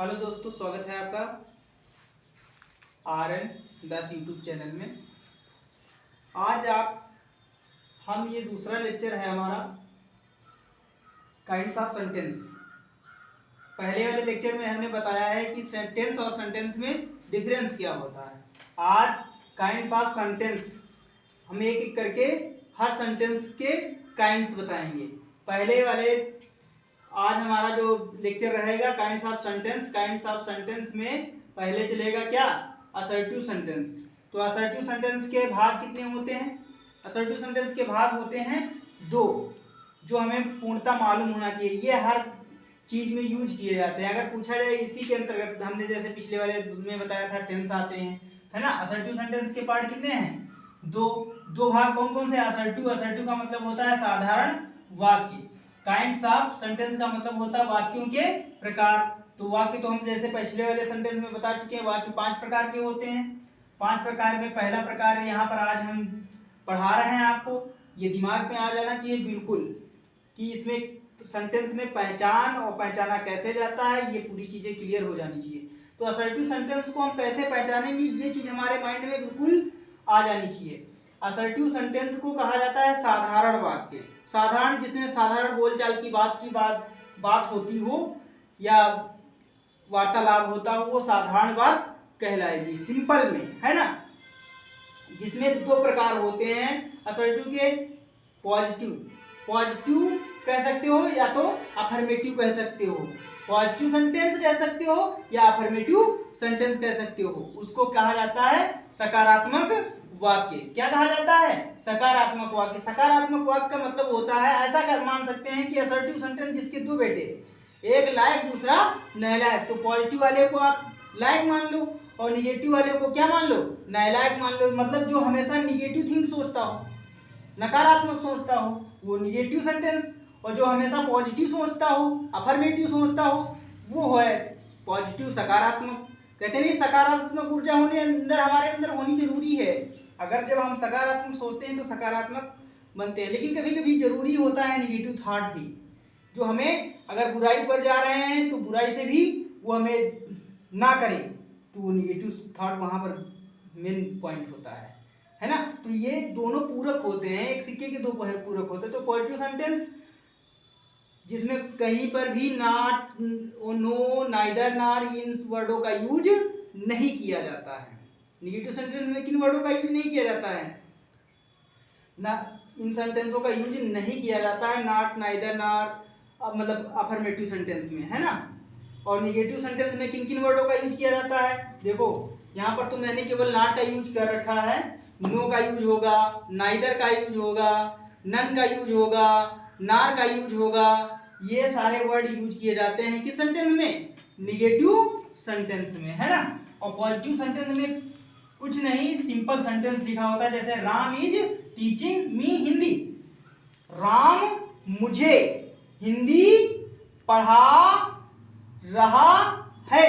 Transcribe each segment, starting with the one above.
Hello दोस्तों, स्वागत है आपका RN 10 यूट्यूब चैनल में। आज हम ये दूसरा लेक्चर है हमारा काइंड्स ऑफ सेंटेंस। पहले वाले लेक्चर में हमने बताया है कि सेंटेंस और सेंटेंस में डिफरेंस क्या होता है। आज काइंड्स ऑफ सेंटेंस हम एक एक करके हर सेंटेंस के काइंड्स बताएंगे। पहले वाले आज हमारा जो लेक्चर रहेगा kinds of sentence. Kinds of sentence में पहले चलेगा क्या, असर्टिव सेंटेंस। तो असर्टिव सेंटेंस के भाग कितने होते हैं? असर्टिव सेंटेंस के भाग होते हैं दो, जो हमें पूर्णतः मालूम होना चाहिए। ये हर चीज में यूज किए जाते हैं। अगर पूछा जाए इसी के अंतर्गत, हमने जैसे पिछले वाले में बताया था टेंस आते हैं, है ना। असर्टिव सेंटेंस के पार्ट कितने हैं? दो भाग कौन कौन से? असर्टिव का मतलब होता है साधारण वाक्य। काइंड्स ऑफ सेंटेंस का मतलब होता है वाक्यों के प्रकार। तो वाक्य तो हम जैसे पिछले वाले सेंटेंस में बता चुके हैं, वाक्य 5 प्रकार के होते हैं। 5 प्रकार में पहला प्रकार यहाँ पर आज हम पढ़ा रहे हैं आपको। ये दिमाग में आ जाना चाहिए बिल्कुल कि इसमें सेंटेंस में पहचान और पहचाना कैसे जाता है, ये पूरी चीजें क्लियर हो जानी चाहिए। तो असर्टिव सेंटेंस को हम कैसे पहचानेंगे, ये चीज हमारे माइंड में बिल्कुल आ जानी चाहिए। असर्टिव सेंटेंस को कहा जाता है साधारण वाक्य। साधारण, जिसमें साधारण बोलचाल की बात होती हो या वार्तालाप होता हो, वो साधारण बात कहलाएगी, सिंपल में, है ना। जिसमें 2 प्रकार होते हैं असर्टिव के। पॉजिटिव कह सकते हो या तो अफर्मेटिव कह सकते हो। पॉजिटिव सेंटेंस कह सकते हो या अफर्मेटिव सेंटेंस कह सकते हो। उसको कहा जाता है सकारात्मक वाक्य। क्या कहा जाता है? सकारात्मक वाक्य। सकारात्मक वाक्य का मतलब होता है, ऐसा मान सकते हैं कि असर्टिव सेंटेंस जिसके 2 बेटे, एक लायक दूसरा नालायक। तो पॉजिटिव वाले को आप लायक मान लो और निगेटिव वाले को क्या मान लो? नालायक मान लो। मतलब जो हमेशा निगेटिव थिंग सोचता हो, नकारात्मक सोचता हो, वो निगेटिव सेंटेंस। और जो हमेशा पॉजिटिव सोचता हो, अफर्मेटिव सोचता हो, वो है पॉजिटिव, सकारात्मक। कहते नहीं, सकारात्मक ऊर्जा हमारे अंदर होनी जरूरी है। अगर जब हम सकारात्मक सोचते हैं तो सकारात्मक बनते हैं। लेकिन कभी कभी जरूरी होता है निगेटिव थॉट भी, जो हमें, अगर बुराई पर जा रहे हैं तो बुराई से भी वो हमें ना करे, तो वो निगेटिव थॉट वहां पर मेन पॉइंट होता है ना। तो ये दोनों पूरक होते हैं, एक सिक्के के 2 पूरक होते हैं। तो पॉजिटिव सेंटेंस जिसमें कहीं पर भी नॉट, नो, नाइदर, नॉर, इन वर्डों का यूज नहीं किया जाता है। निगेटिव सेंटेंस में किन वर्डों का यूज नहीं किया जाता है? ना, इन सेंटेंसों का यूज नहीं किया जाता है, नॉट, नाइदर, नॉर, मतलब अफर्मेटिव सेंटेंस में, है ना। और निगेटिव सेंटेंस में किन किन वर्डों का यूज किया जाता है? देखो यहाँ पर तो मैंने केवल नॉट का यूज कर रखा है, नो का यूज होगा, नाइदर का यूज होगा, नन का यूज होगा, नार का यूज होगा। ये सारे वर्ड यूज किए जाते हैं किस सेंटेंस में? निगेटिव सेंटेंस में, है ना। और पॉजिटिव सेंटेंस में कुछ नहीं, सिंपल सेंटेंस लिखा होता है। जैसे Ram is teaching me Hindi. Ram मुझे हिंदी पढ़ा रहा है।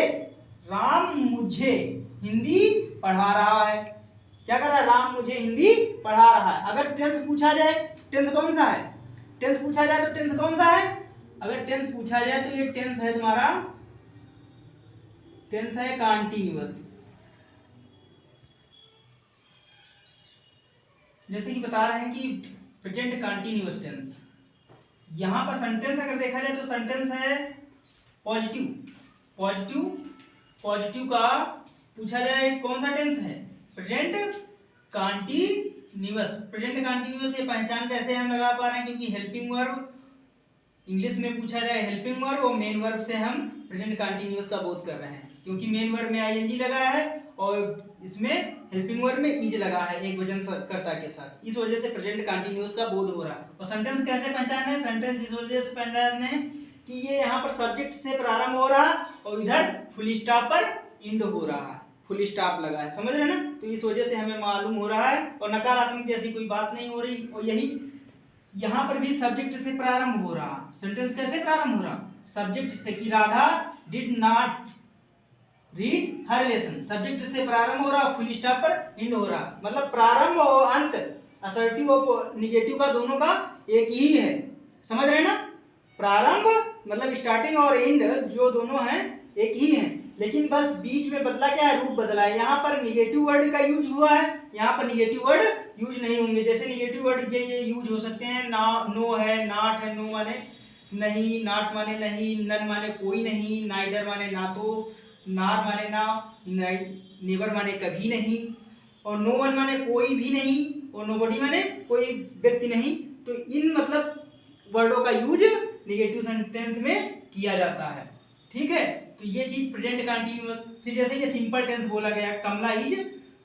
राम मुझे हिंदी पढ़ा रहा है। क्या कर रहा है? राम मुझे हिंदी पढ़ा रहा है। अगर टेंस पूछा जाए, टेंस कौन सा है? टेंस पूछा जाए तो टेंस कौन सा है? अगर टेंस पूछा जाए तो ये टेंस है तुम्हारा, टेंस है कंटीन्यूअस। जैसे कि बता रहे हैं कि प्रेजेंट कंटीन्यूअस टेंस। यहां पर सेंटेंस अगर देखा जाए तो सेंटेंस है पॉजिटिव का पूछा जाए कौन सा टेंस है? Present continuous. प्रेजेंट कंटीन्यूअस ये पहचान कैसे हम लगा पा रहे हैं? क्योंकि हेल्पिंग वर्ब इंग्लिश में पूछा जाए हेल्पिंग वर्ब और मेन वर्ब से हम प्रेजेंट कंटीन्यूअस का बोध कर रहे हैं। क्योंकि मेन वर्ब में आईएनजी लगा है और इसमें हेल्पिंग वर्ब में इज लगा है एक वचन कर्ता के साथ, इस वजह से प्रेजेंट कंटीन्यूअस का बोध हो रहा है। और सेंटेंस कैसे पहचानना है? सेंटेंस इस वजह से पहचानना है कि ये यहाँ पर सब्जेक्ट से प्रारंभ हो रहा और इधर फुल स्टॉप पर एंड हो रहा है, फुल स्टॉप लगा है, समझ रहे ना। तो इस वजह से हमें मालूम हो रहा है और नकारात्मक जैसी कोई बात नहीं हो रही। और यही यहाँ पर भी सब्जेक्ट से प्रारंभ हो रहा। सेंटेंस कैसे प्रारंभ हो रहा? सब्जेक्ट से, कि Radha did not read her lesson. Subject से प्रारंभ हो रहा, फुल स्टॉप पर एंड हो रहा। मतलब प्रारंभ और अंत असर्टिव और निगेटिव का दोनों का एक ही है, समझ रहे ना। प्रारंभ मतलब स्टार्टिंग और एंड जो दोनों हैं एक ही हैं, लेकिन बस बीच में बदला क्या है, रूप बदला है। यहाँ पर निगेटिव वर्ड का यूज हुआ है, यहाँ पर निगेटिव वर्ड यूज नहीं होंगे। जैसे निगेटिव वर्ड ये यूज हो सकते हैं, ना, नो है, नॉट है, नो माने नहीं, नॉट माने नहीं, नन माने कोई नहीं, नाइदर माने ना तो, नार माने ना, नेवर माने कभी नहीं, और नो वन माने कोई भी नहीं, और नोबडी माने कोई व्यक्ति नहीं। तो इन मतलब वर्डों का यूज निगेटिव सेंटेंस में किया जाता है, ठीक है। तो ये चीज प्रेजेंट कंटिन्यूअस। फिर जैसे ये सिंपल टेंस बोला गया, कमला इज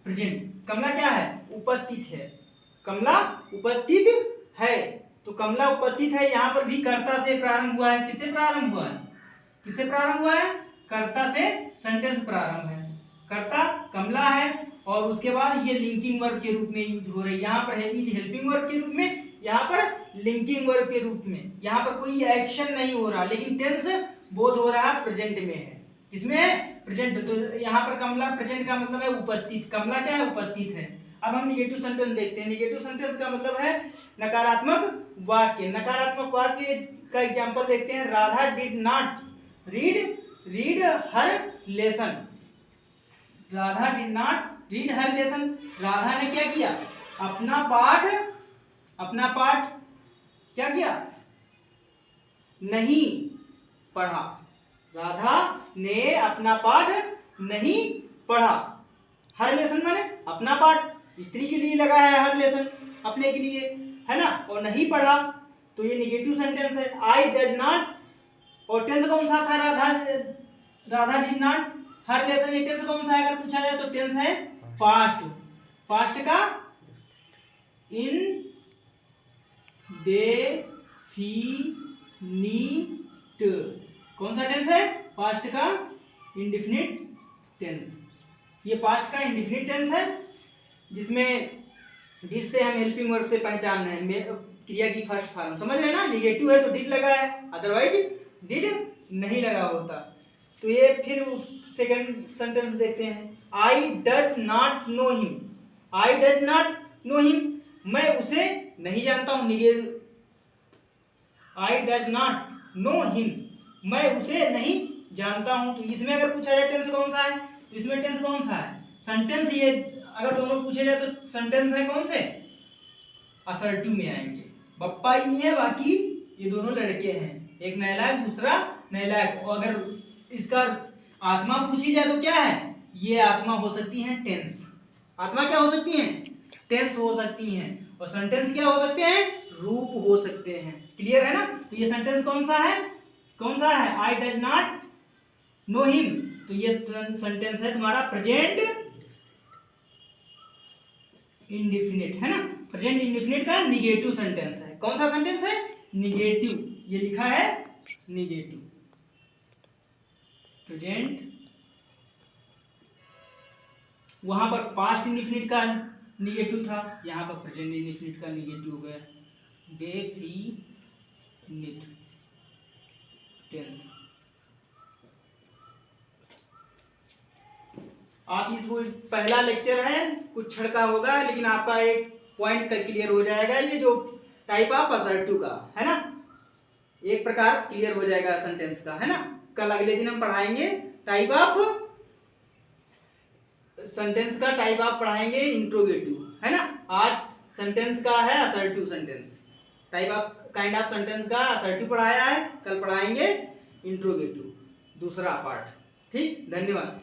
प्रेजेंट। कमला क्या है, उपस्थित है, कमला उपस्थित है। तो कमला उपस्थित है, यहाँ पर भी कर्ता से प्रारंभ हुआ है। किससे प्रारंभ हुआ है, किससे प्रारंभ हुआ है, कर्ता से सेंटेंस प्रारंभ है। कर्ता कमला है और उसके बाद ये लिंकिंग वर्ब के रूप में यूज हो रही है। यहाँ पर है इज हेल्पिंग वर्ब के रूप में, यहाँ पर लिंकिंग वर्ब के रूप में। यहाँ पर कोई एक्शन नहीं हो रहा, लेकिन टेंस बोध हो रहा है, प्रेजेंट में है। इसमें है प्रेजेंट। तो यहाँ पर कमला प्रेजेंट का मतलब है उपस्थित। कमला क्या है, उपस्थित है। अब हम निगेटिव सेंटेंस देखते हैं। निगेटिव सेंटेंस का मतलब है नकारात्मक वाक्य। नकारात्मक वाक्य का एग्जांपल देखते हैं। Radha did not read her lesson. Radha did not read her lesson. Radha ने क्या किया, अपना पाठ क्या किया, नहीं पढ़ा। राधा ने अपना पाठ नहीं पढ़ा। हर लेसन माने अपना पाठ, स्त्री के लिए लगा है हर लेसन, अपने के लिए, है ना, और नहीं पढ़ा। तो ये निगेटिव सेंटेंस है। आई डज नॉट, और टेंस कौन सा था, Radha did not her lesson. ये टेंस कौन सा है अगर पूछा जाए तो टेंस है पास्ट। पास्ट का इन डेफिनिट। कौन सा टेंस है, पास्ट का इंडेफिनिट टेंस। ये पास्ट का इंडेफिनिट टेंस है, जिसमें जिससे हम हेल्पिंग वर्ब से पहचान रहे हैं क्रिया की फर्स्ट फॉर्म। समझ रहे हैं ना, निगेटिव है तो डिड लगा है, अदरवाइज डिड नहीं लगा होता। तो ये फिर उस सेकंड सेंटेंस देखते हैं। I does not know him. I does not know him, मैं उसे नहीं जानता हूं। I does not know him, मैं उसे नहीं जानता हूं। तो इसमें अगर पूछा जाए टेंस कौन सा है, तो इसमें टेंस कौन सा है, सेंटेंस। ये अगर दोनों पूछे जाए तो सेंटेंस है कौन से, असर्टिव में आएंगे। बप्पा ही है, बाकी ये दोनों लड़के हैं, एक नैलायक दूसरा नैलायक। और अगर इसका आत्मा पूछी जाए तो क्या है, ये आत्मा हो सकती है टेंस। आत्मा क्या हो सकती है, टेंस हो सकती हैं। और सेंटेंस क्या हो सकते हैं, रूप हो सकते हैं। क्लियर है ना। तो ये सेंटेंस कौन सा है, कौन सा है, I does not know him. तो ये सेंटेंस है तुम्हारा प्रेजेंट इंडेफिनिट, है ना। प्रेजेंट इंडेफिनिट का निगेटिव सेंटेंस है। कौन सा सेंटेंस है, निगेटिव। ये लिखा है निगेटिव। प्रेजेंट, वहां पर पास्ट इंडेफिनिट का निगेटिव था, यहाँ पर प्रेजेंट इंडेफिनिट का निगेटिव हो गया, डेफिनिट टेंस। आप इसको पहला लेक्चर है, कुछ छड़का होगा, लेकिन आपका एक पॉइंट का क्लियर हो जाएगा। ये जो टाइप ऑफ असर्टिव का है ना, एक प्रकार क्लियर हो जाएगा सेंटेंस का, है ना। कल अगले दिन हम पढ़ाएंगे टाइप ऑफ सेंटेंस का, टाइप ऑफ पढ़ाएंगे इंट्रोगेटिव, है ना। आज सेंटेंस का है assertive sentence, type of kind of sentence का असर्टिव पढ़ाया है, कल पढ़ाएंगे इंट्रोगेटिव दूसरा पार्ट। ठीक, धन्यवाद।